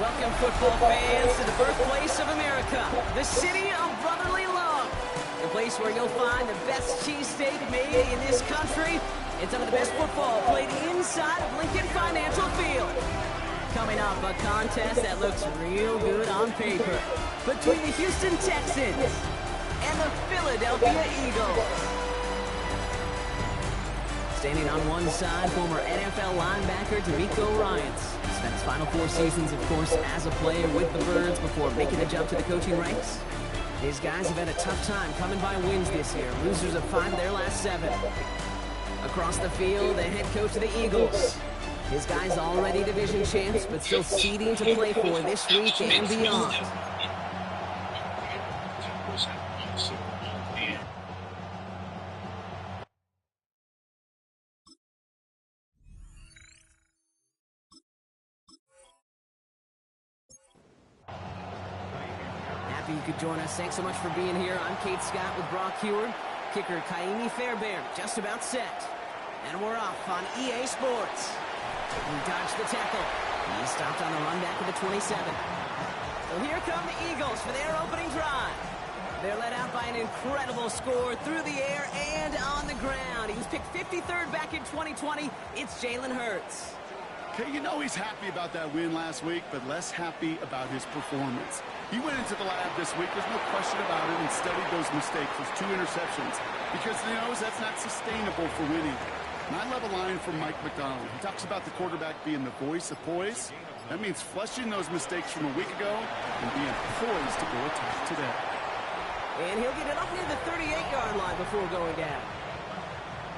Welcome, football fans, to the birthplace of America, the city of brotherly love. The place where you'll find the best cheesesteak made in this country and some of the best football played inside of Lincoln Financial Field. Coming up, a contest that looks real good on paper between the Houston Texans and the Philadelphia Eagles. Standing on one side, former NFL linebacker D'Amico Ryans. Spent his final 4 seasons, of course, as a player with the Birds before making the jump to the coaching ranks. His guys have had a tough time coming by wins this year. Losers of 5 of their last 7. Across the field, the head coach of the Eagles. His guys already division champs, but still seeding to play for this week and beyond. Happy you could join us. Thanks so much for being here. I'm Kate Scott with Brock Heward. Kicker Kaimi Fairbairn just about set. And we're off on EA Sports. He dodged the tackle. He stopped on the run back of the 27. So here come the Eagles for their opening drive. They're led out by an incredible score through the air and on the ground. He was picked 53rd back in 2020. It's Jalen Hurts. Okay, you know he's happy about that win last week, but less happy about his performance. He went into the lab this week, there's no question about it, and studied those mistakes, those 2 interceptions, because he knows that's not sustainable for winning. And I love a line from Mike McDonald. He talks about the quarterback being the voice of poise. That means flushing those mistakes from a week ago and being poised to go attack today. And he'll get it up near the 38-yard line before going down.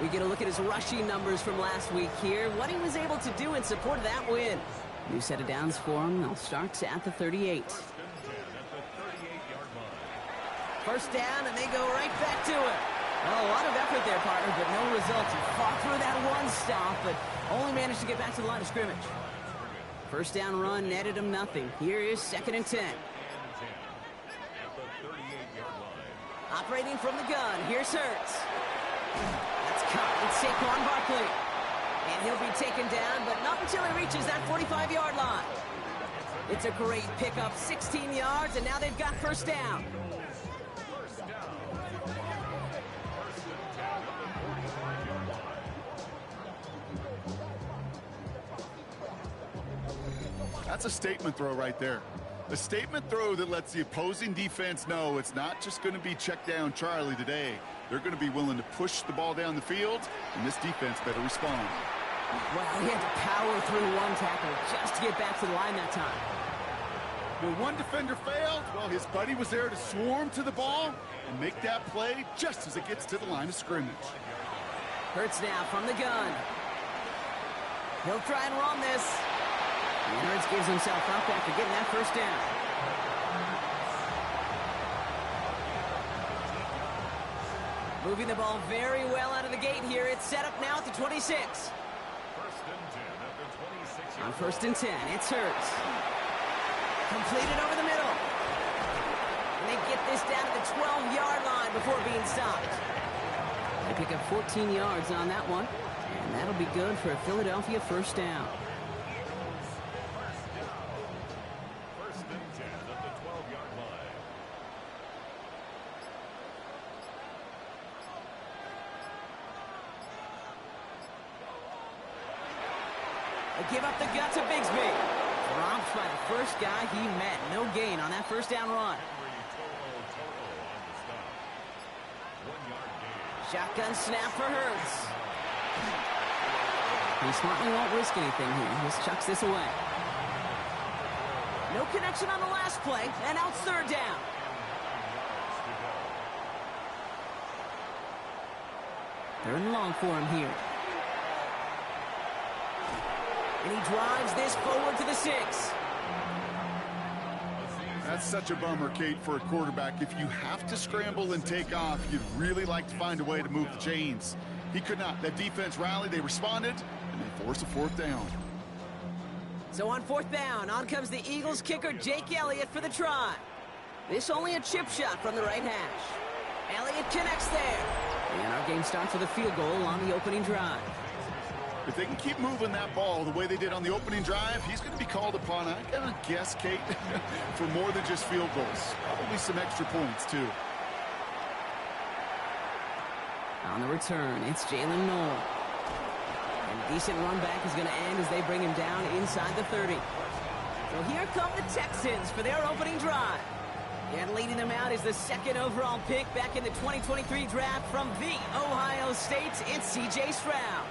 We get a look at his rushing numbers from last week here, what he was able to do in support of that win. New set of downs for him. They'll start at the 38. First down, and they go right back to it. Well, a lot of effort there, partner, but no results. He fought through that one stop, but only managed to get back to the line of scrimmage. First down run netted him nothing. Here is 2nd and 10. Operating from the gun, here's Hurts. That's caught. It's Saquon Barkley. And he'll be taken down, but not until he reaches that 45-yard line. It's a great pickup, 16 yards, and now they've got first down. That's a statement throw right there. A statement throw that lets the opposing defense know it's not just going to be check down Charlie today. They're going to be willing to push the ball down the field, and this defense better respond. Well, he had to power through one tackle just to get back to the line that time. When one defender failed, well, his buddy was there to swarm to the ball and make that play just as it gets to the line of scrimmage. Hurts now from the gun. He'll try and run this. And Hurts gives himself up after getting that first down. Moving the ball very well out of the gate here. It's set up now at the 26. On 1st and 10, it's Hurts. Completed over the middle. And they get this down to the 12-yard line before being stopped. They pick up 14 yards on that one. And that'll be good for a Philadelphia first down. They give up the gut to Bigsby. Dropped by the first guy he met. No gain on that first down run. Shotgun snap for Hurts. He smartly won't risk anything here. He just chucks this away. No connection on the last play, and now it's 3rd down. Third and long for him here. And he drives this forward to the 6. That's such a bummer, Kate, for a quarterback. If you have to scramble and take off, you'd really like to find a way to move the chains. He could not. That defense rallied, they responded, and they forced a 4th down. So on 4th down, on comes the Eagles kicker Jake Elliott for the try. This only a chip shot from the right hash. Elliott connects there. And our game starts with a field goal on the opening drive. If they can keep moving that ball the way they did on the opening drive, he's going to be called upon, I gotta guess, Kate, for more than just field goals. Probably some extra points, too. On the return, it's Jalen Noel. And decent run back is going to end as they bring him down inside the 30. So here come the Texans for their opening drive. And leading them out is the second overall pick back in the 2023 draft from the Ohio State. It's C.J. Stroud.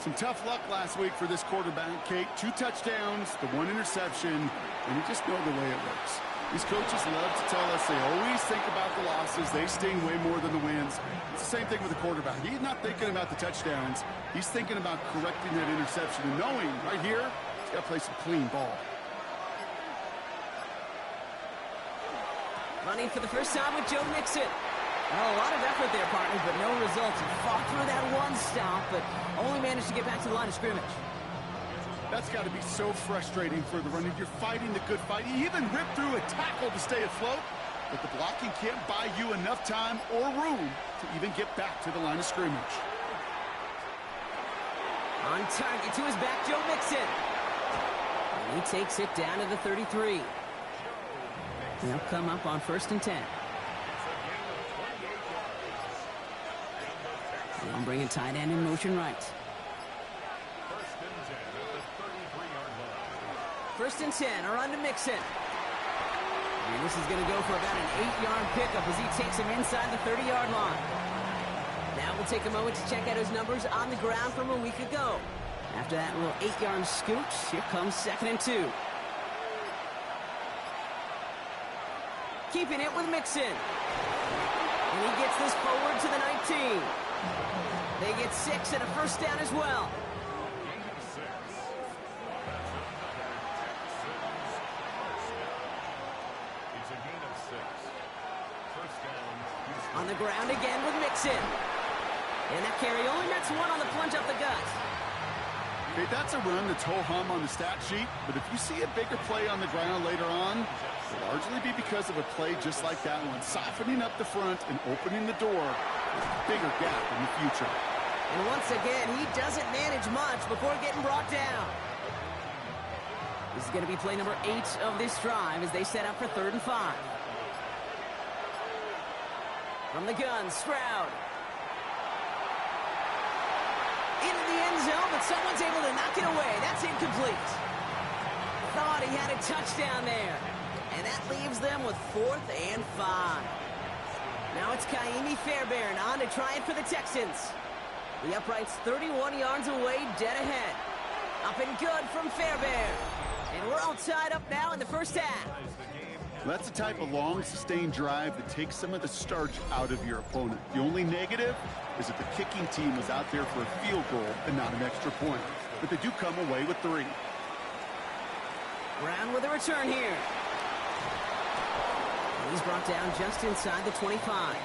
Some tough luck last week for this quarterback, Kate. 2 touchdowns, the 1 interception, and you just know the way it works. These coaches love to tell us they always think about the losses. They sting way more than the wins. It's the same thing with the quarterback. He's not thinking about the touchdowns. He's thinking about correcting that interception and knowing right here he's got to play some clean ball. Running for the first time with Joe Mixon. Well, a lot of effort there, partners, but no results. He fought through that one stop, but only managed to get back to the line of scrimmage. That's got to be so frustrating for the running. You're fighting the good fight. He even ripped through a tackle to stay afloat, but the blocking can't buy you enough time or room to even get back to the line of scrimmage. On target to his back, Joe Mixon. And he takes it down to the 33. They'll come up on 1st and 10. They'll bring a tight end in motion right. 1st and 10, a run to Mixon. And this is going to go for about an 8-yard pickup as he takes him inside the 30-yard line. Now we'll take a moment to check out his numbers on the ground from a week ago. After that little 8-yard scooch, here comes 2nd and 2. Keeping it with Mixon. And he gets this forward to the 19. They get 6 and a first down as well. On the ground again with Mixon. And that carry only nets 1 on the plunge up the gut. Okay, that's a run that's ho-hum on the stat sheet, but if you see a bigger play on the ground later on, it'll largely be because of a play just like that one, softening up the front and opening the door with a bigger gap in the future. And once again, he doesn't manage much before getting brought down. This is going to be play number 8 of this drive as they set up for 3rd and 5. From the gun, Stroud. Into the end zone, but someone's able to knock it away. That's incomplete. Thought he had a touchdown there. And that leaves them with 4th and 5. Now it's Kaimi Fairbairn on to try it for the Texans. The upright's 31 yards away, dead ahead. Up and good from Fairbairn. And we're all tied up now in the first half. That's the type of long, sustained drive that takes some of the starch out of your opponent. The only negative is that the kicking team was out there for a field goal and not an extra point. But they do come away with 3. Brown with a return here. And he's brought down just inside the 25.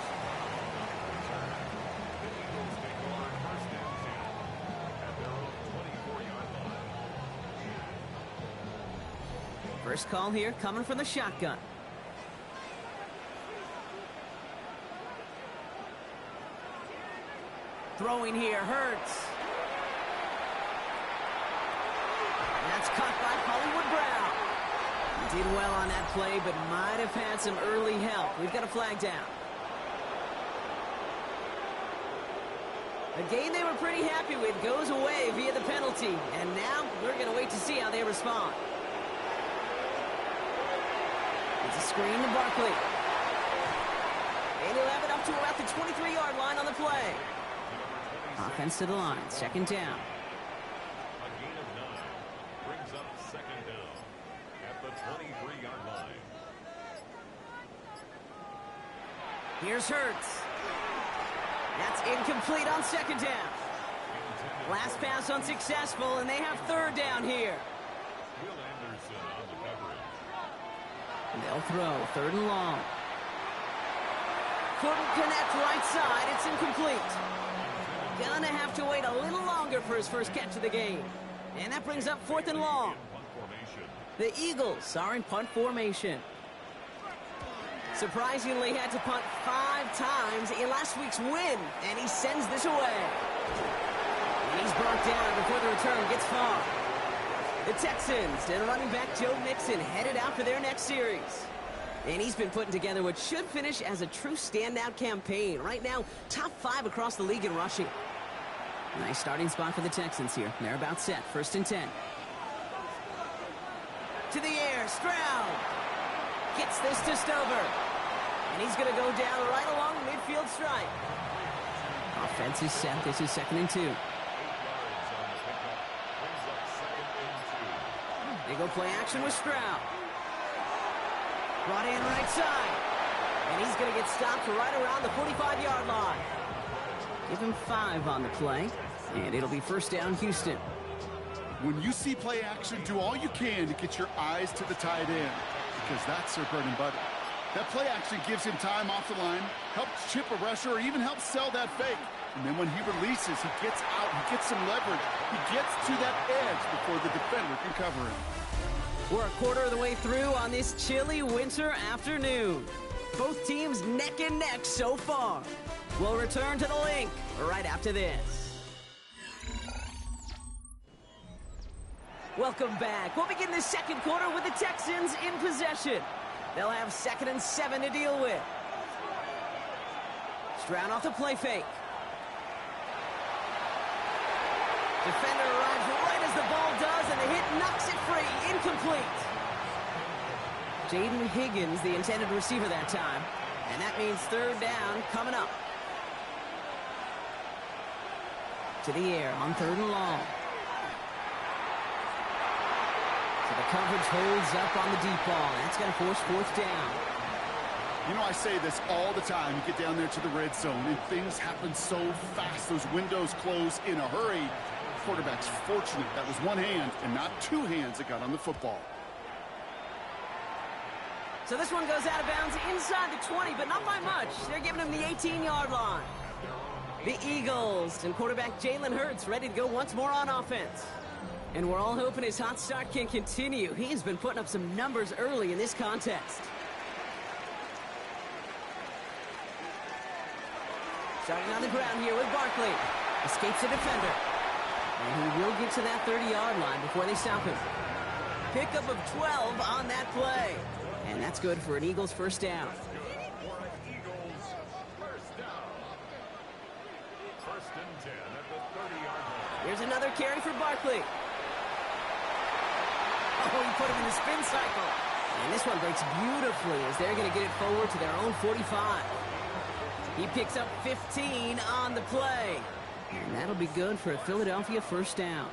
First call here coming from the shotgun. Throwing here, Hurts. That's caught by Hollywood Brown. He did well on that play, but might have had some early help. We've got a flag down. A game they were pretty happy with goes away via the penalty. And now we're going to wait to see how they respond. It's a screen to Barkley. And he'll have it up to about the 23-yard line on the play. Offense to the line, 2nd down. A gain of 9 brings up 2nd down at the 23-yard line. Here's Hurts. That's incomplete on 2nd down. Last pass unsuccessful, and they have 3rd down here. Will Anderson on the coverage. They'll throw 3rd and long. Couldn't connect right side. It's incomplete. Gonna have to wait a little longer for his first catch of the game. And that brings up 4th and long. The Eagles are in punt formation. Surprisingly had to punt 5 times in last week's win, and he sends this away. And he's brought down before the return gets far. The Texans and running back Joe Mixon headed out for their next series. And he's been putting together what should finish as a true standout campaign. Right now, top 5 across the league in rushing. Nice starting spot for the Texans here. They're about set. 1st and 10. To the air, Stroud. Gets this to Stover. And he's going to go down right along the midfield stripe. Offense is set. This is 2nd and 2. They go play action with Stroud. Brought in right side. And he's going to get stopped right around the 45-yard line. Give him 5 on the play. And it'll be 1st down, Houston. When you see play action, do all you can to get your eyes to the tight end, because that's their bread and butter. That play action gives him time off the line, helps chip a rusher, or even helps sell that fake. And then when he releases, he gets out, he gets some leverage. He gets to that edge before the defender can cover him. We're a quarter of the way through on this chilly winter afternoon. Both teams neck and neck so far. We'll return to the link right after this. Welcome back. We'll begin the 2nd quarter with the Texans in possession. They'll have 2nd and 7 to deal with. Stroud off the play fake. Defender arrives right as the ball does, and the hit knocks it free. Incomplete. Jaden Higgins, the intended receiver that time. And that means 3rd down coming up. To the air on 3rd and long. So the coverage holds up on the deep ball. That's going to force 4th down. You know, I say this all the time. You get down there to the red zone, and things happen so fast. Those windows close in a hurry. Quarterback's fortunate that was 1 hand and not 2 hands that got on the football. So this one goes out of bounds inside the 20, but not by much. They're giving him the 18-yard line. The Eagles and quarterback Jalen Hurts ready to go once more on offense. And we're all hoping his hot start can continue. He's been putting up some numbers early in this contest. Starting on the ground here with Barkley. Escapes the defender. And he will get to that 30-yard line before they stop him. Pickup of 12 on that play. And that's good for an Eagles 1st down. Here's another carry for Barkley. Oh, he put him in the spin cycle. And this one breaks beautifully as they're going to get it forward to their own 45. He picks up 15 on the play. And that'll be good for a Philadelphia 1st down.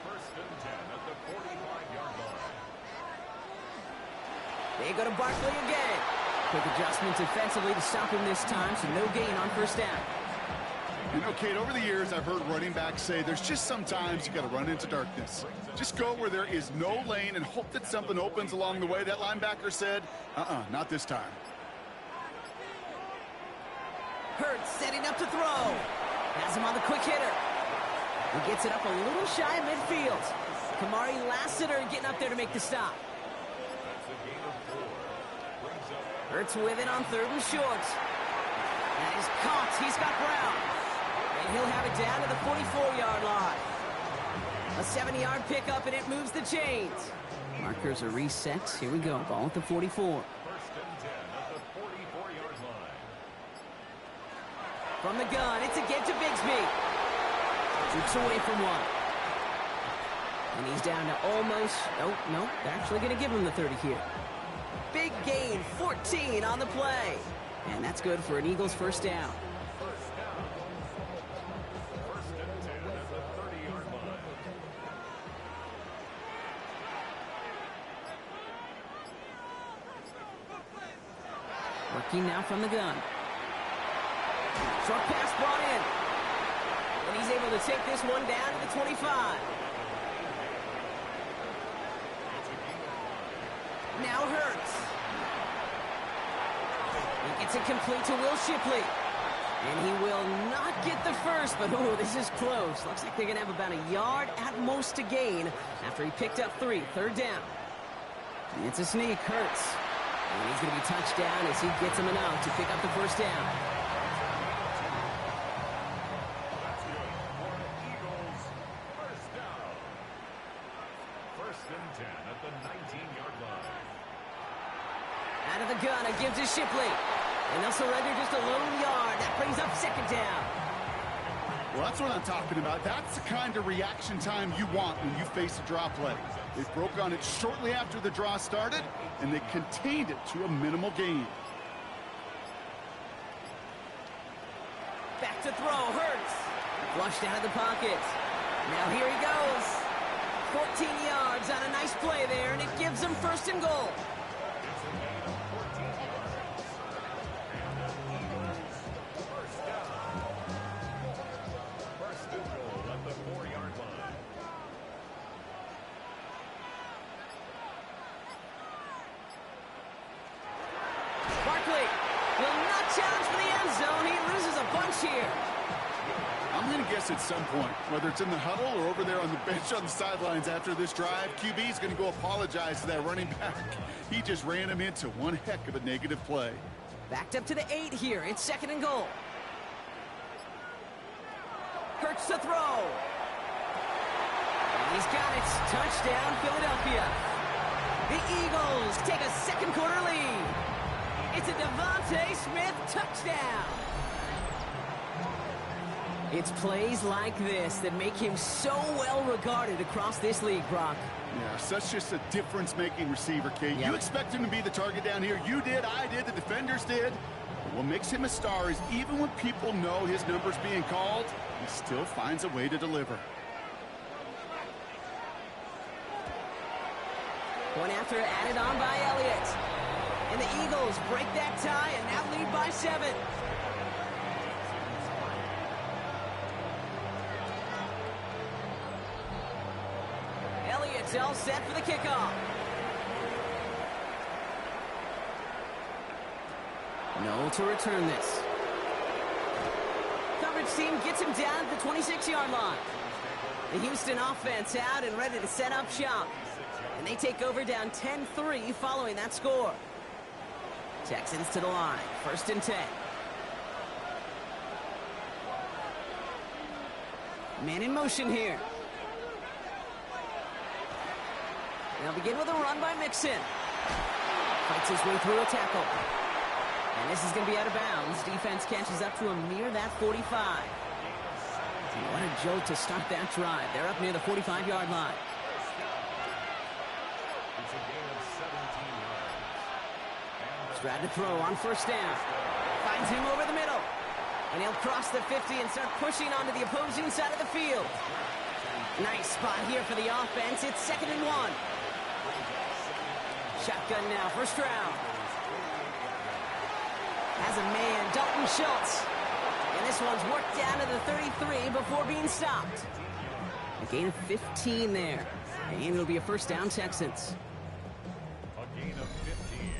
1st and 10 at the 45-yard line. They go to Barkley again. Quick adjustment defensively to stop him this time, so no gain on 1st down. You know, Kate, over the years, I've heard running backs say there's just sometimes you got to run into darkness. Just go where there is no lane and hope that something opens along the way. That linebacker said, not this time. Hurts setting up to throw. Has him on the quick hitter. He gets it up a little shy of midfield. Kamari Lassiter getting up there to make the stop. Hurts with it on 3rd and short. That is caught. He's got Brown. And he'll have it down to the 44-yard line. A 70-yard pickup, and it moves the chains. Markers are reset. Here we go. Ball at the 44. 1st and 10 at the 44-yard line. From the gun, it's again to Bigsby. Shoots away from one. And he's down to almost... Oh, no. They're actually going to give him the 30 here. Big gain, 14 on the play. And that's good for an Eagles 1st down. 1st and 10 at the 30-yard line. Working now from the gun. Short pass brought in. And he's able to take this one down to the 25. Now Hurts. He gets it complete to Will Shipley. And he will not get the first, but oh, this is close. Looks like they're going to have about a yard at most to gain after he picked up 3. 3rd down. And it's a sneak, Hurts. And he's going to be touched down as he gets him enough to pick up the 1st down. That's good for an Eagles and 10 at the 19-yard line. Out of the gun, it gives to Shipley. And they'll surrender just a lone yard. That brings up second down. Well, that's what I'm talking about. That's the kind of reaction time you want when you face a draw play. They broke on it shortly after the draw started, and they contained it to a minimal gain. Back to throw, Hurts. Flushed out of the pocket. Now here he goes. 14 yards on a nice play there, and it gives them first and goal. First and goal at the 4-yard line. Barkley will not challenge for the end zone. He loses a bunch here. I'm going to guess at some point, whether it's in the huddle or over there on the bench on the sidelines after this drive, QB is going to go apologize to that running back. He just ran him into one heck of a negative play. Backed up to the 8 here. It's second and goal. Hurts to throw. And he's got it. Touchdown, Philadelphia. The Eagles take a second quarter lead. It's a Devontae Smith touchdown. It's plays like this that make him so well regarded across this league, Brock. Yeah, such just a difference-making receiver, Kate. Yep. You expect him to be the target down here. You did, I did, the defenders did. But what makes him a star is even when people know his number's being called, he still finds a way to deliver. Point after added on by Elliott. And the Eagles break that tie and now lead by 7. Elliott's all set for the kickoff. No to return this. Coverage team gets him down at the 26-yard line. The Houston offense out and ready to set up shop. And they take over down 10-3 following that score. Texans to the line. First and 10. Man in motion here. They'll begin with a run by Mixon. Fights his way through a tackle. And this is going to be out of bounds. Defense catches up to him near that 45. What a jolt to start that drive. They're up near the 45-yard line. It's a gain of 17 yards. Strad to throw on first down. Finds him over the middle. And he'll cross the 50 and start pushing onto the opposing side of the field. Nice spot here for the offense. It's second and 1. Shotgun now, first round. Has a man, Dalton Schultz. And this one's worked down to the 33 before being stopped. A gain of 15 there. And it'll be a first down, Texans. A gain of 15.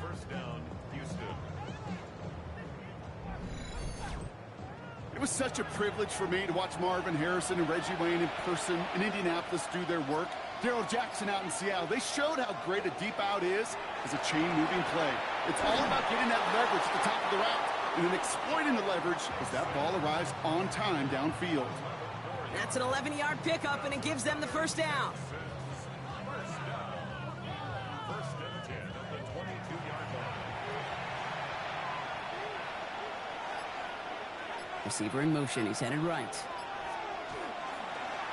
First down, Houston. It was such a privilege for me to watch Marvin Harrison and Reggie Wayne in person in Indianapolis do their work. Darrell Jackson out in Seattle. They showed how great a deep out is as a chain-moving play. It's all about getting that leverage at the top of the route and then exploiting the leverage as that ball arrives on time downfield. That's an 11-yard pickup, and it gives them the first down. First and 10 at the 22-yard line. Receiver in motion. He's headed right.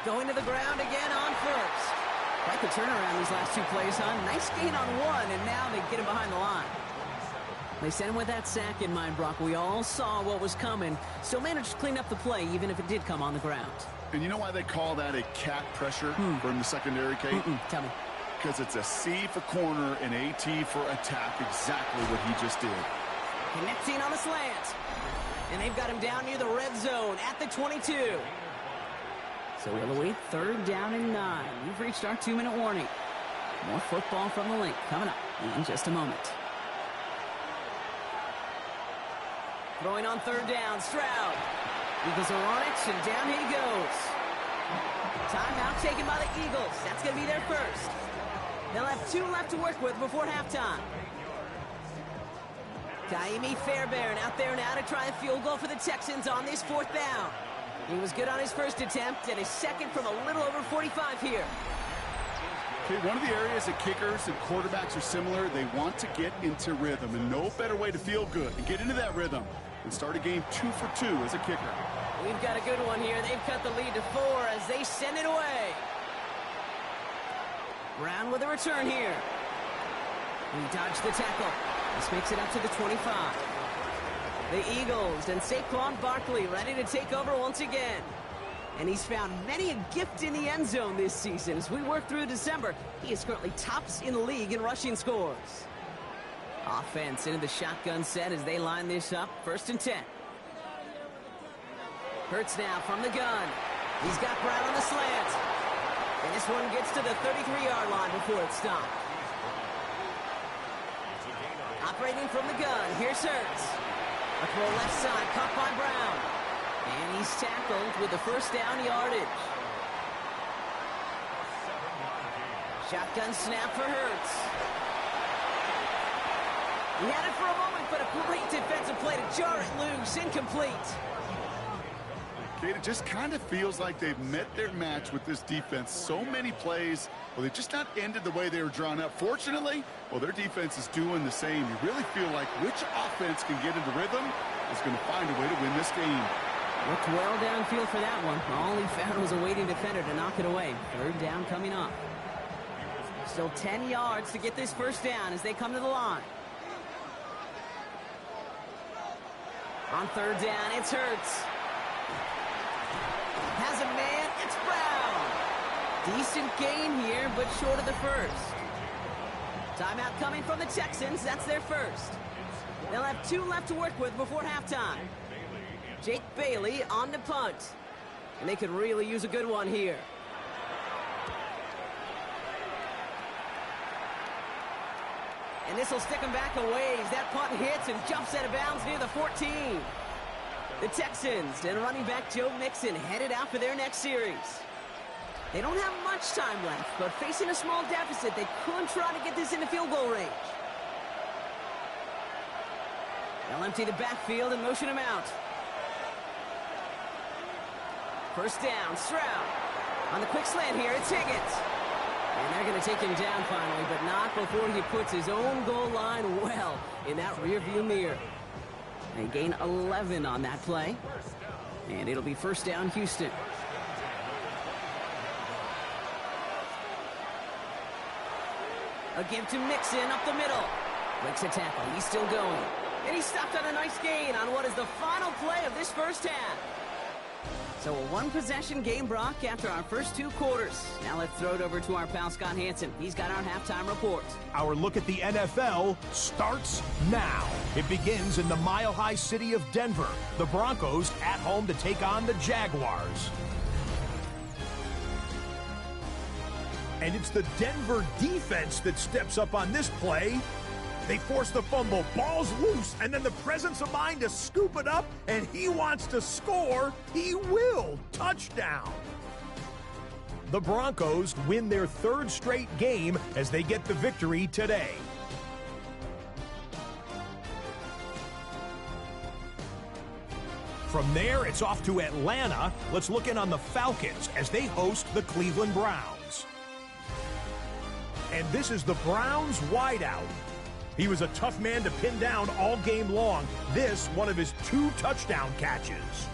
Going to the ground again on first. Quite the turnaround these last 2 plays, huh? Nice gain on 1, and now they get him behind the line. They sent him with that sack in mind, Brock. We all saw what was coming. Still managed to clean up the play, even if it did come on the ground. And you know why they call that a cat pressure from the secondary, Kate? Tell me. Because it's a C for corner and a T for attack, exactly what he just did. Connecting on the slant. And they've got him down near the red zone at the 22. So we'll await third down and 9. We've reached our 2-minute warning. More football from the link coming up in just a moment. Throwing on third down, Stroud. Eagles are on it, and down he goes. Timeout taken by the Eagles. That's going to be their first. They'll have 2 left to work with before halftime. Kaimi Fairbairn out there now to try a field goal for the Texans on this 4th down. He was good on his first attempt and his second from a little over 45 here. Okay, one of the areas that kickers and quarterbacks are similar, they want to get into rhythm, and no better way to feel good and get into that rhythm than start a game 2 for 2 as a kicker. We've got a good one here. They've cut the lead to 4 as they send it away. Brown with a return here. He dodged the tackle. This makes it up to the 25. The Eagles and Saquon Barkley ready to take over once again. And he's found many a gift in the end zone this season. As we work through December, he is currently tops in the league in rushing scores. Offense into the shotgun set as they line this up. 1st and 10. Hurts now from the gun. He's got Brown on the slant. And this one gets to the 33-yard line before it's stopped. Operating from the gun, here's Hurts. A throw left side, caught by Brown. And he's tackled with the first down yardage. Shotgun snap for Hurts. He had it for a moment, but a great defensive play to jar it loose. Incomplete. Okay, it just kind of feels like they've met their match with this defense. So many plays, well, they've just not ended the way they were drawn up. Fortunately, well, their defense is doing the same. You really feel like which offense can get into rhythm is going to find a way to win this game. Looked well downfield for that one. All he found was a waiting defender to knock it away. 3rd down coming up. Still 10 yards to get this first down as they come to the line. On 3rd down, it's Hurts. Has a man, it's Brown. Decent gain here, but short of the first. Timeout coming from the Texans. That's their first. They'll have 2 left to work with before halftime. Jake Bailey on the punt. And they could really use a good one here. And this will stick him back a ways. That punt hits and jumps out of bounds near the 14. The Texans and running back Joe Mixon headed out for their next series. They don't have much time left, but facing a small deficit, they could try to get this into field goal range. They'll empty the backfield and motion him out. 1st down, Stroud. On the quick slant here, it's Higgins. And they're going to take him down finally, but not before he puts his own goal line well in that rearview mirror. They gain 11 on that play. And it'll be 1st down, Houston. A give to Mixon up the middle. Breaks a tackle. He's still going. And he stopped on a nice gain on what is the final play of this first half. So a 1-possession game, Brock, after our first 2 quarters. Now let's throw it over to our pal Scott Hansen. He's got our halftime report. Our look at the NFL starts now. It begins in the mile-high city of Denver. The Broncos at home to take on the Jaguars. And it's the Denver defense that steps up on this play. They force the fumble, ball's loose, and then the presence of mind to scoop it up, and he wants to score. He will. Touchdown. The Broncos win their 3rd straight game as they get the victory today. From there, it's off to Atlanta. Let's look in on the Falcons as they host the Cleveland Browns. And this is the Browns wideout. He was a tough man to pin down all game long. This, one of his 2 touchdown catches.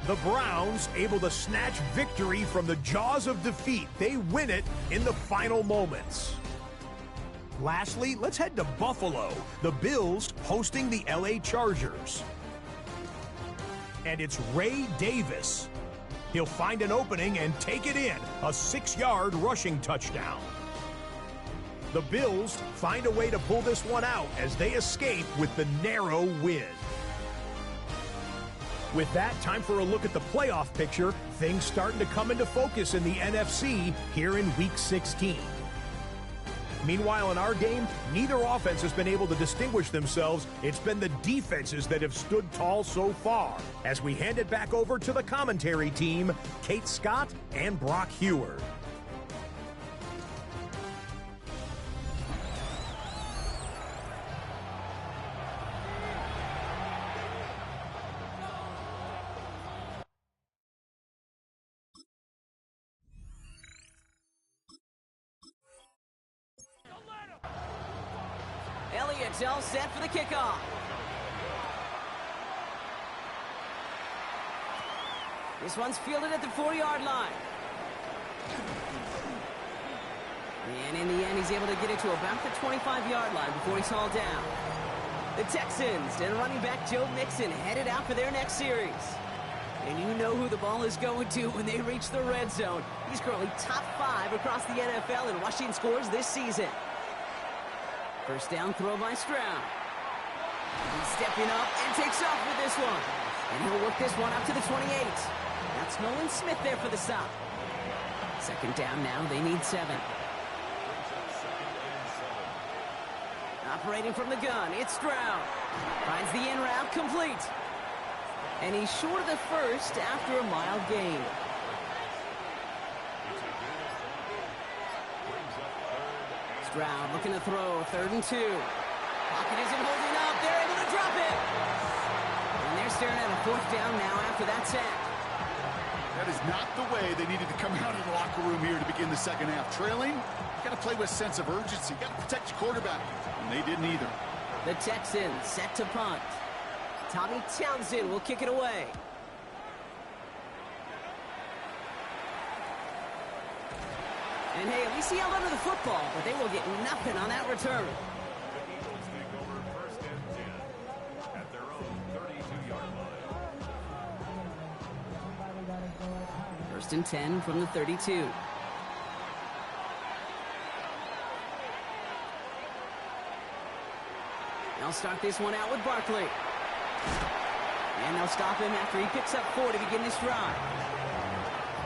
The Browns able to snatch victory from the jaws of defeat. They win it in the final moments. Lastly, let's head to Buffalo. The Bills hosting the LA Chargers. And it's Ray Davis. He'll find an opening and take it in. A 6-yard rushing touchdown. The Bills find a way to pull this one out as they escape with the narrow win. With that, time for a look at the playoff picture. Things starting to come into focus in the NFC here in Week 16. Meanwhile, in our game, neither offense has been able to distinguish themselves. It's been the defenses that have stood tall so far. As we hand it back over to the commentary team, Kate Scott and Brock Heward. Elliott's all set for the kickoff. This one's fielded at the 4-yard line. And in the end, he's able to get it to about the 25-yard line before he's hauled down. The Texans and running back Joe Mixon headed out for their next series. And you know who the ball is going to when they reach the red zone. He's currently top 5 across the NFL in rushing scores this season. First down throw by Stroud. He's stepping up and takes off with this one. And he'll work this one up to the 28. That's Nolan Smith there for the stop. Second down now, they need 7. Operating from the gun, it's Stroud. Finds the in route complete. And he's short of the first after a mild gain. Stroud looking to throw, 3rd and 2. Pocket isn't holding up, they're able to drop it. And they're staring at a 4th down now after that sack. That is not the way they needed to come out of the locker room here to begin the second half. Trailing, you got to play with a sense of urgency. You got to protect your quarterback. And they didn't either. The Texans set to punt. Tommy Townsend will kick it away. And hey, at least he held onto the football, but they will get nothing on that return. The Eagles take over 1st and 10 at their own 32-yard line. 1st and 10 from the 32. They'll start this one out with Barkley. And they'll stop him after he picks up 4 to begin this drive.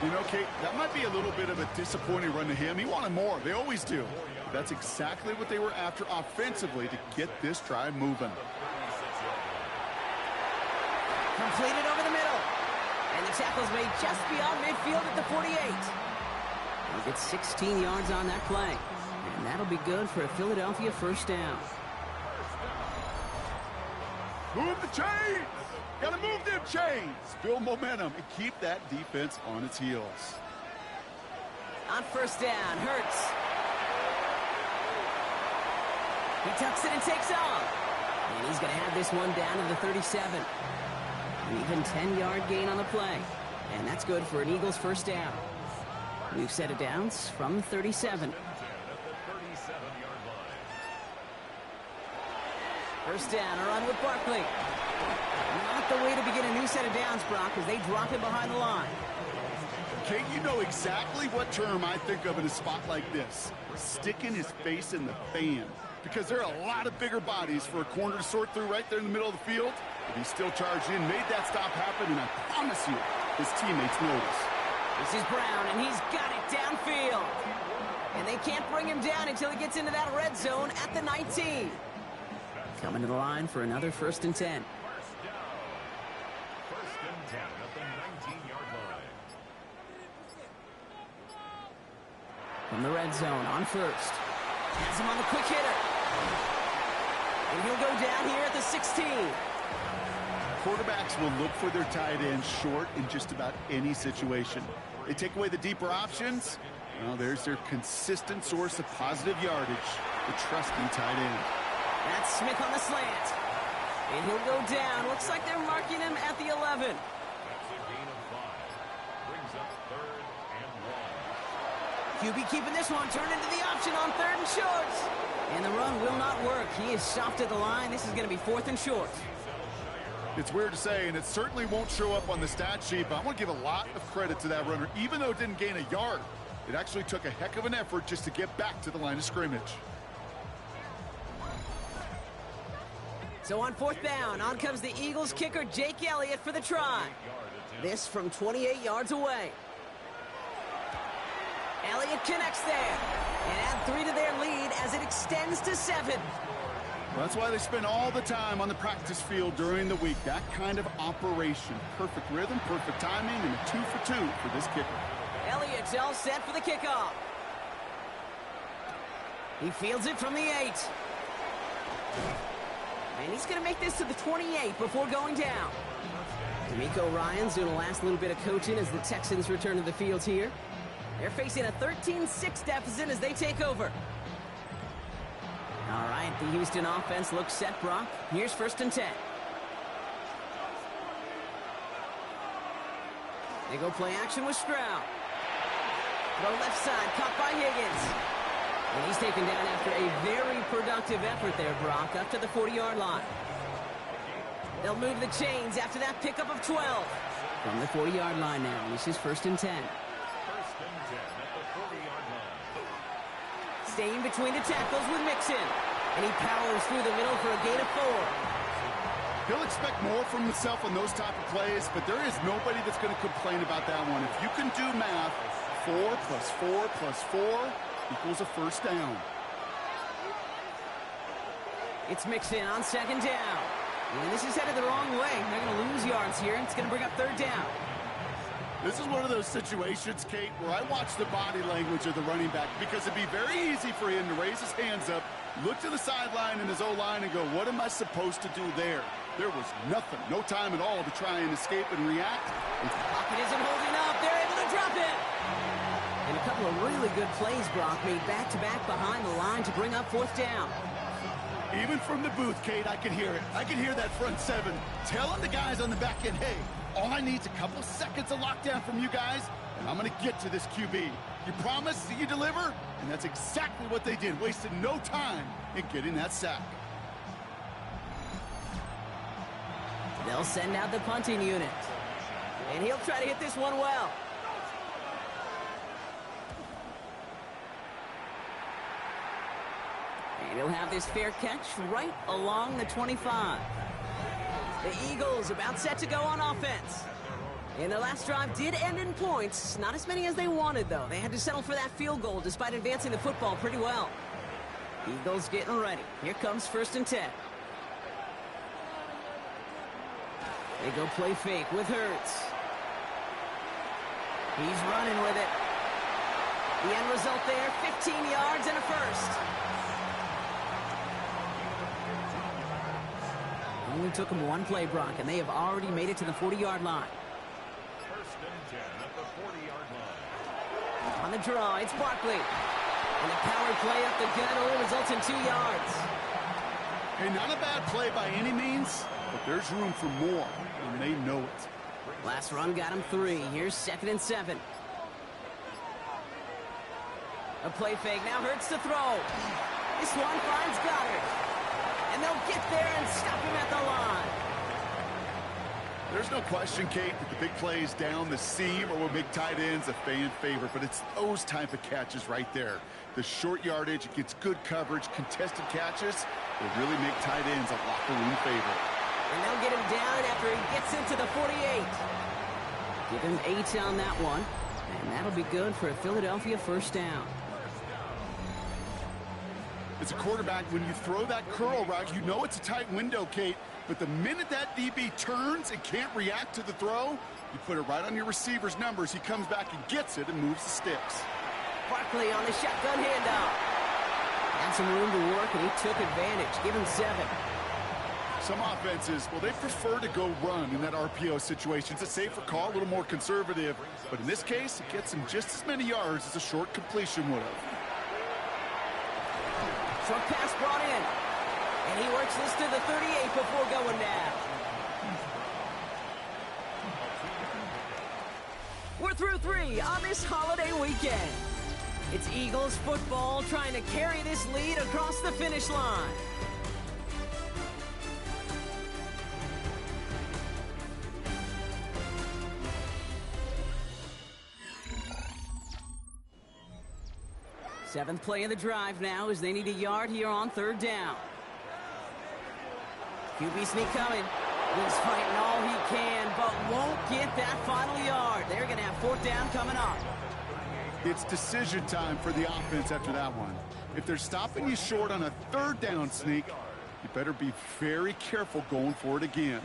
You know, Kate, that might be a little bit of a disappointing run to him. He wanted more. They always do. But that's exactly what they were after offensively to get this drive moving. Completed over the middle. And the tackle's made just beyond midfield at the 48. They'll get 16 yards on that play. And that'll be good for a Philadelphia 1st down. Move the chains! Gotta move them chains! Build momentum and keep that defense on its heels. On 1st down, Hurts. He tucks it and takes off. And he's going to have this one down to the 37. An even 10-yard gain on the play. And that's good for an Eagles 1st down. New set of downs from the 37. 1st down, a run with Barkley. Not the way to begin a new set of downs, Brock, as they drop him behind the line. Kate, you know exactly what term I think of in a spot like this. Sticking his face in the fan. Because there are a lot of bigger bodies for a corner to sort through right there in the middle of the field. But he still charged in, made that stop happen, and I promise you, his teammates notice. This is Brown, and he's got it downfield. And they can't bring him down until he gets into that red zone at the 19. Coming to the line for another 1st and 10. 1st and 10 at the 19-yard line. From the red zone on 1st. Has him on the quick hitter. And he'll go down here at the 16. Quarterbacks will look for their tight end short in just about any situation. They take away the deeper options. Well, there's their consistent source of positive yardage, the trusty tight end. That's Smith on the slant. And he'll go down. Looks like they're marking him at the 11. That's a gain of 5. Brings up 3rd and 1. QB keeping this one. Turned into the option on 3rd and short. And the run will not work. He is stopped at the line. This is going to be 4th and short. It's weird to say, and it certainly won't show up on the stat sheet, but I want to give a lot of credit to that runner. Even though it didn't gain a yard, it actually took a heck of an effort just to get back to the line of scrimmage. So on 4th down, on comes the Eagles kicker, Jake Elliott, for the try. This from 28 yards away. Elliott connects there. And add 3 to their lead as it extends to 7. Well, that's why they spend all the time on the practice field during the week. That kind of operation. Perfect rhythm, perfect timing, and a 2 for 2 for this kicker. Elliott's all set for the kickoff. He fields it from the 8. And he's going to make this to the 28 before going down. D'Amico Ryan's doing the last little bit of coaching as the Texans return to the field here. They're facing a 13-6 deficit as they take over. All right, the Houston offense looks set, Brock. Here's 1st and 10. They go play action with Stroud. Throw left side, caught by Higgins. And he's taken down after a very productive effort there, Brock, up to the 40-yard line. They'll move the chains after that pickup of 12. From the 40-yard line now, this is 1st and 10. 1st and 10 at the 40-yard line. Staying between the tackles with Mixon. And he powers through the middle for a gain of 4. He'll expect more from himself on those type of plays, but there is nobody that's going to complain about that one. If you can do math, 4 plus 4 plus 4 equals a 1st down. It's Mixon on 2nd down. And this is headed the wrong way. They're going to lose yards here. It's going to bring up 3rd down. This is one of those situations, Kate, where I watch the body language of the running back because it'd be very easy for him to raise his hands up, look to the sideline in his O-line and go, what am I supposed to do there? There was nothing, no time at all to try and escape and react. Pocket isn't holding up. They're able to drop it. And a couple of really good plays, Brock, made back-to-back behind the line to bring up 4th down. Even from the booth, Kate, I could hear it. I could hear that front 7 telling the guys on the back end, hey, all I need is a couple seconds of lockdown from you guys, and I'm going to get to this QB. You promise that you deliver? And that's exactly what they did, wasted no time in getting that sack. They'll send out the punting unit. And he'll try to hit this one well. And he'll have this fair catch right along the 25. The Eagles about set to go on offense. And their last drive did end in points. Not as many as they wanted, though. They had to settle for that field goal despite advancing the football pretty well. Eagles getting ready. Here comes 1st and 10. They go play fake with Hurts. He's running with it. The end result there, 15 yards and a 1st. Only took them one play, Brock, and they have already made it to the 40-yard line. 1st and 10 at the 40-yard line. On the draw, it's Barkley. And the power play up the gut only results in 2 yards. Hey, not a bad play by any means, but there's room for more, and they know it. Last run got him 3. Here's 2nd and 7. A play fake. Now Hurts to throw. This one finds Goddard. And they'll get there and stop him at the line. There's no question, Kate, that the big plays down the seam or with big tight ends a fan favorite, but it's those type of catches right there. The short yardage, it gets good coverage, contested catches, will really make tight ends a locker room favorite. And they'll get him down after he gets into the 48. Give him 8 on that one, and that'll be good for a Philadelphia 1st down. As a quarterback, when you throw that curl route, you know it's a tight window, Kate. But the minute that DB turns and can't react to the throw, you put it right on your receiver's numbers. He comes back and gets it and moves the sticks. Barkley on the shotgun handoff. Had some room to work, and he took advantage. Give him 7. Some offenses, well, they prefer to go run in that RPO situation. It's a safer call, a little more conservative. But in this case, it gets him just as many yards as a short completion would have. Short pass brought in. And he works this to the 38 before going down. We're through 3 on this holiday weekend. It's Eagles football trying to carry this lead across the finish line. Seventh play of the drive now as they need a yard here on 3rd down. QB sneak coming. He's fighting all he can, but won't get that final yard. They're going to have 4th down coming up. It's decision time for the offense after that one. If they're stopping you short on a 3rd down sneak, you better be very careful going for it again.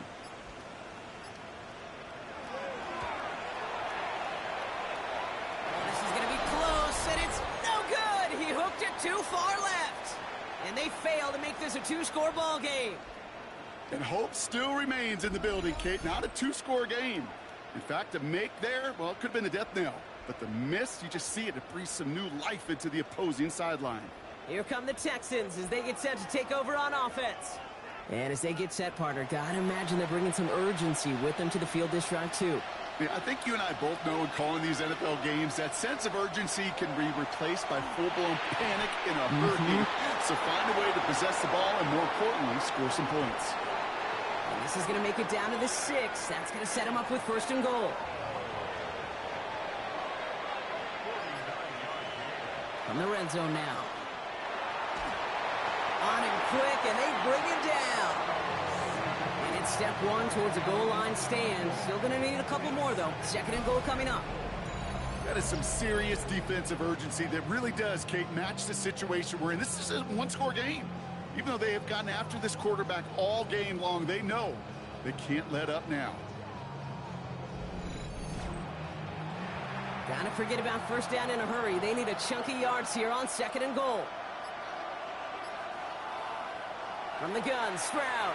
This is going to be close, and it's no good. He hooked it too far left. And they fail to make this a 2-score ball game. And hope still remains in the building, Kate. Not a 2-score game. In fact, a make there, well, it could have been the death knell. But the miss, you just see it. It breathes some new life into the opposing sideline. Here come the Texans as they get set to take over on offense. And as they get set, partner, gotta imagine they're bringing some urgency with them to the field this drive, too. Yeah, I think you and I both know in calling these NFL games that sense of urgency can be replaced by full-blown panic in a hurry. So find a way to possess the ball and, more importantly, score some points. And this is going to make it down to the 6. That's going to set him up with 1st and goal. From the red zone now. On him quick, and they bring him down. And it's step 1 towards a goal line stand. Still going to need a couple more, though. 2nd and goal coming up. That is some serious defensive urgency that really does, Kate, match the situation we're in. This is a one-score game. Even though they have gotten after this quarterback all game long, they know they can't let up now. Gotta forget about 1st down in a hurry. They need a chunky yards here on 2nd and goal. From the gun, Stroud.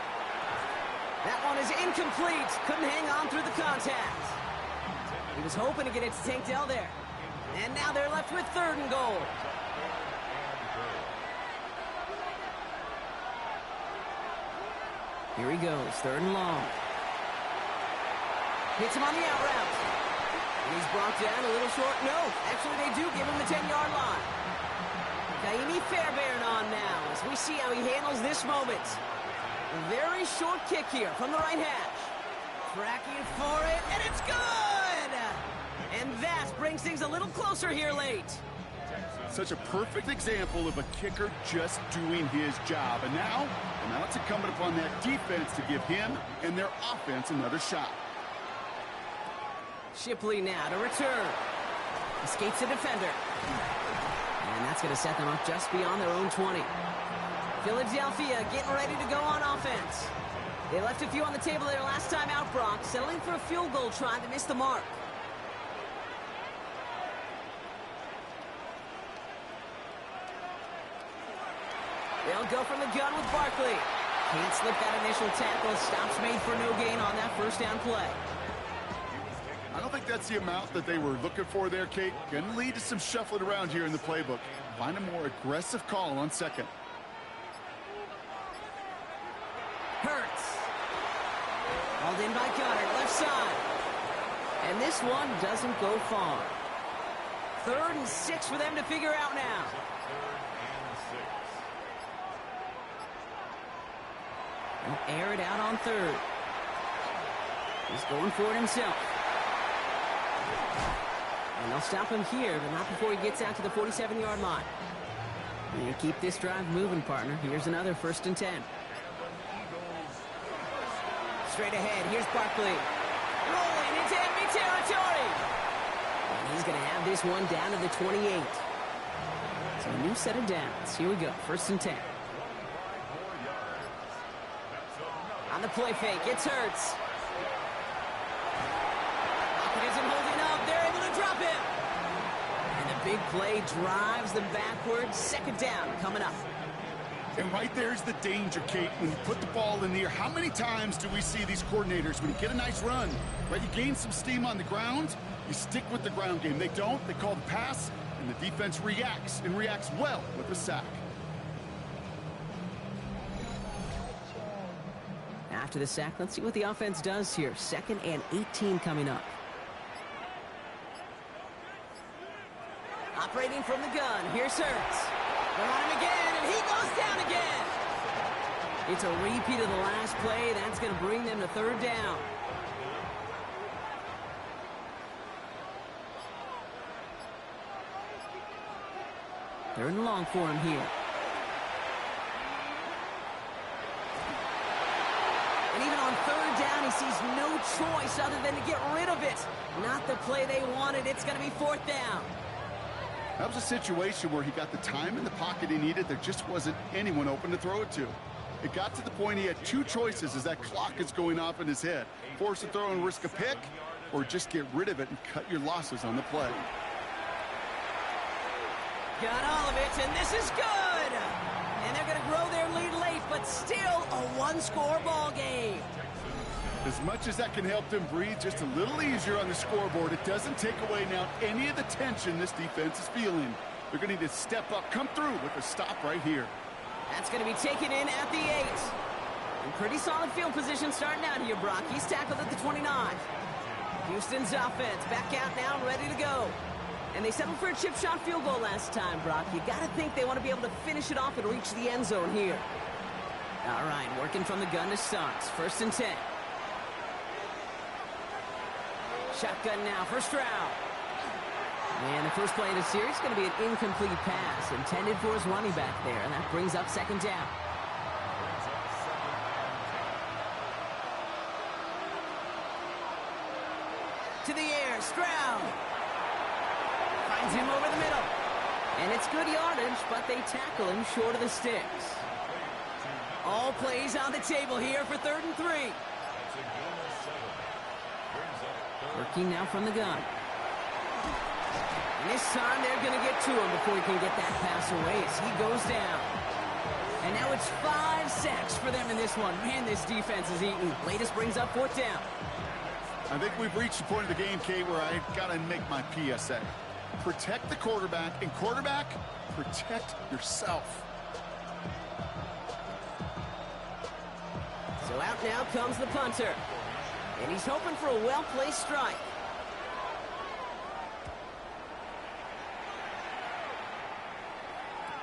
That one is incomplete. Couldn't hang on through the contact. He was hoping to get it to Tank Dell there. And now they're left with 3rd and goal. Here he goes, 3rd and long. Hits him on the out route. And he's brought down a little short. No, actually they do give him the 10-yard line. Kaimi Fairbairn on now as we see how he handles this moment. A very short kick here from the right hash. Tracking for it, and it's good! And that brings things a little closer here late. Such a perfect example of a kicker just doing his job. And now it's incumbent upon that defense to give him and their offense another shot. Shipley now to return. Escapes the defender. And that's going to set them up just beyond their own 20. Philadelphia getting ready to go on offense. They left a few on the table there last time out, Brock, settling for a field goal try to miss the mark. They'll go from the gun with Barkley. Can't slip that initial tackle. Stops made for no gain on that 1st down play. I don't think that's the amount that they were looking for there, Kate. Going to lead to some shuffling around here in the playbook. Find a more aggressive call on 2nd. Hurts. Hauled in by Goddard, left side. And this one doesn't go far. 3rd and 6 for them to figure out now. They'll air it out on 3rd. He's going for it himself. And they'll stop him here, but not before he gets out to the 47-yard line. And keep this drive moving, partner. Here's another 1st and 10. Straight ahead, here's Barkley. Rolling into enemy territory. And he's going to have this one down to the 28. So a new set of downs. Here we go, 1st and 10. On the play fake, it's Hurts. Pocket isn't holding up. They're able to drop him. And the big play drives them backwards. 2nd down coming up. And right there's the danger, Kate. When you put the ball in the air, how many times do we see these coordinators, when you get a nice run, right, you gain some steam on the ground, you stick with the ground game. They don't. They call the pass, and the defense reacts, and reacts well with a sack. After the sack, let's see what the offense does here. 2nd and 18 coming up. Operating from the gun, here's Hurts. They're on him again, and he goes down again. It's a repeat of the last play. That's going to bring them to 3rd down. Third and long for him here. And even on 3rd down, he sees no choice other than to get rid of it. Not the play they wanted. It's going to be 4th down. That was a situation where he got the time in the pocket he needed. There just wasn't anyone open to throw it to. It got to the point he had 2 choices as that clock is going off in his head. Force a throw and risk a pick, or just get rid of it and cut your losses on the play. Got all of it, and this is good! And they're going to grow their lead late, but still a one-score ball game. As much as that can help them breathe just a little easier on the scoreboard, it doesn't take away now any of the tension this defense is feeling. They're going to need to step up, come through with a stop right here. That's going to be taken in at the 8. In pretty solid field position starting out here, Brock. He's tackled at the 29. Houston's offense back out now and ready to go. And they settled for a chip shot field goal last time, Brock. You got to think they want to be able to finish it off and reach the end zone here. All right, working from the gun to start. 1st and 10. Shotgun now, first round. And the first play of the series is going to be an incomplete pass intended for his running back there, and that brings up 2nd down. To the air, Stroud. Finds him over the middle. And it's good yardage, but they tackle him short of the sticks. All plays on the table here for 3rd and 3. Working now from the gun. And this time they're going to get to him before he can get that pass away as he goes down. And now it's 5 sacks for them in this one. Man, this defense is eating. Latest brings up 4th down. I think we've reached the point of the game, Kate, where I got to make my PSA. Protect the quarterback, and quarterback, protect yourself. So out now comes the punter. And he's hoping for a well-placed strike.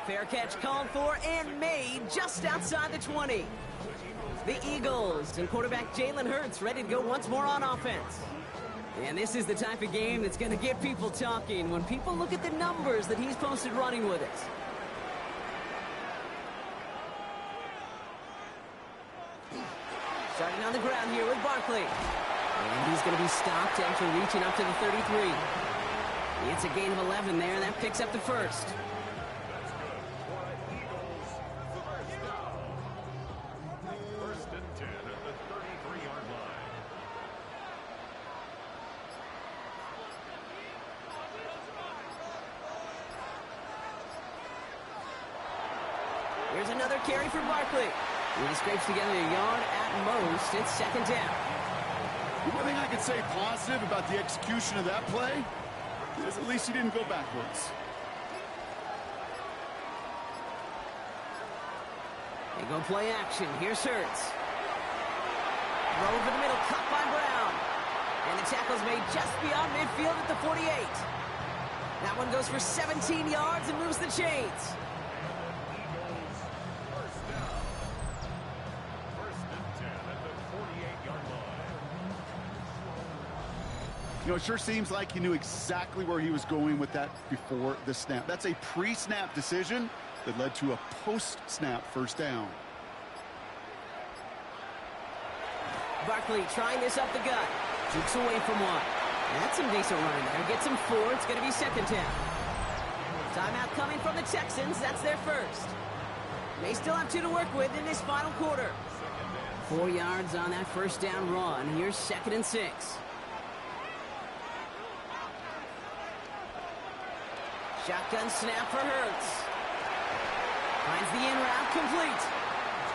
Fair catch called for and made just outside the 20. The Eagles and quarterback Jalen Hurts ready to go once more on offense. And this is the type of game that's going to get people talking when people look at the numbers that he's posted running with us. Starting on the ground here with Barkley. And he's going to be stopped after reaching up to the 33. It's a gain of 11 there, and that picks up the first. Here's another carry for Barkley. He scrapes together a yard at most. It's 2nd down. The one thing I can say positive about the execution of that play is at least he didn't go backwards. They go play action. Here's Hurts. Throw over the middle, cut by Brown. And the tackle's made just beyond midfield at the 48. That one goes for 17 yards and moves the chains. You know, it sure seems like he knew exactly where he was going with that before the snap. That's a pre-snap decision that led to a post-snap first down. Barkley trying this up the gut. Jukes away from one. That's some decent running there. Gets him 4. It's going to be 2nd down. Timeout coming from the Texans. That's their first. They still have 2 to work with in this final quarter. 4 yards on that first down run. Here's 2nd and 6. Shotgun snap for Hurts. Finds the in route complete.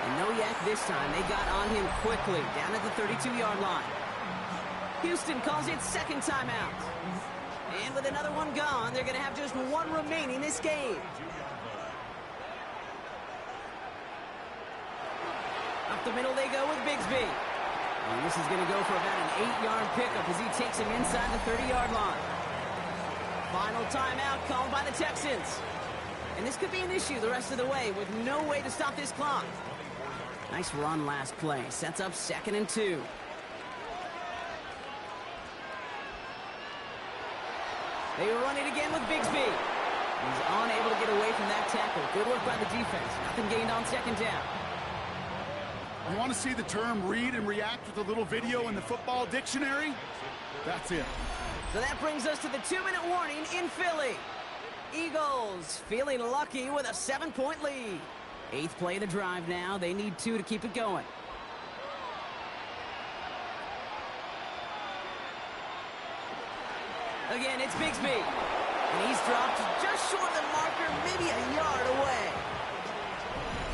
And no yak this time. They got on him quickly down at the 32-yard line. Houston calls it 2nd timeout. And with another one gone, they're going to have just 1 remaining this game. Up the middle they go with Bigsby. And this is going to go for about an 8-yard pickup as he takes him inside the 30-yard line. Final timeout called by the Texans. And this could be an issue the rest of the way with no way to stop this clock. Nice run last play. Sets up 2nd and 2. They run it again with Bigsby. He's unable to get away from that tackle. Good work by the defense. Nothing gained on 2nd down. You want to see the term read and react with a little video in the football dictionary? That's it. So that brings us to the 2-minute warning in Philly. Eagles feeling lucky with a 7-point lead. 8th play of the drive now. They need 2 to keep it going. Again, it's Bigsby. And he's dropped just short of the marker, maybe a yard away.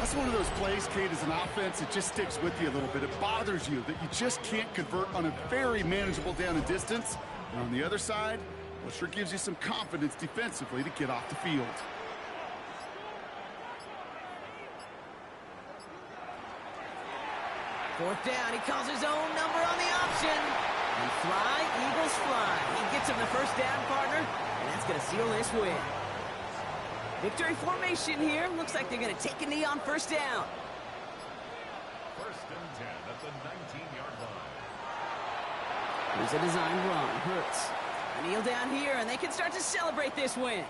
That's one of those plays, Kate, as an offense, it just sticks with you a little bit. It bothers you that you just can't convert on a very manageable down and distance. And on the other side, Well, sure gives you some confidence defensively to get off the field. Fourth down, he calls his own number on the option. And fly, Eagles fly. He gets him the first down, partner, and that's going to seal this win. Victory formation here. Looks like they're going to take a knee on first down. First and 10 at the 19-yard line. Here's a design run. Hurts. A kneel down here, and they can start to celebrate this win.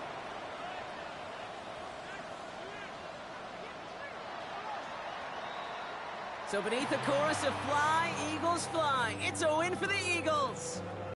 So beneath the chorus of fly, Eagles fly, it's a win for the Eagles.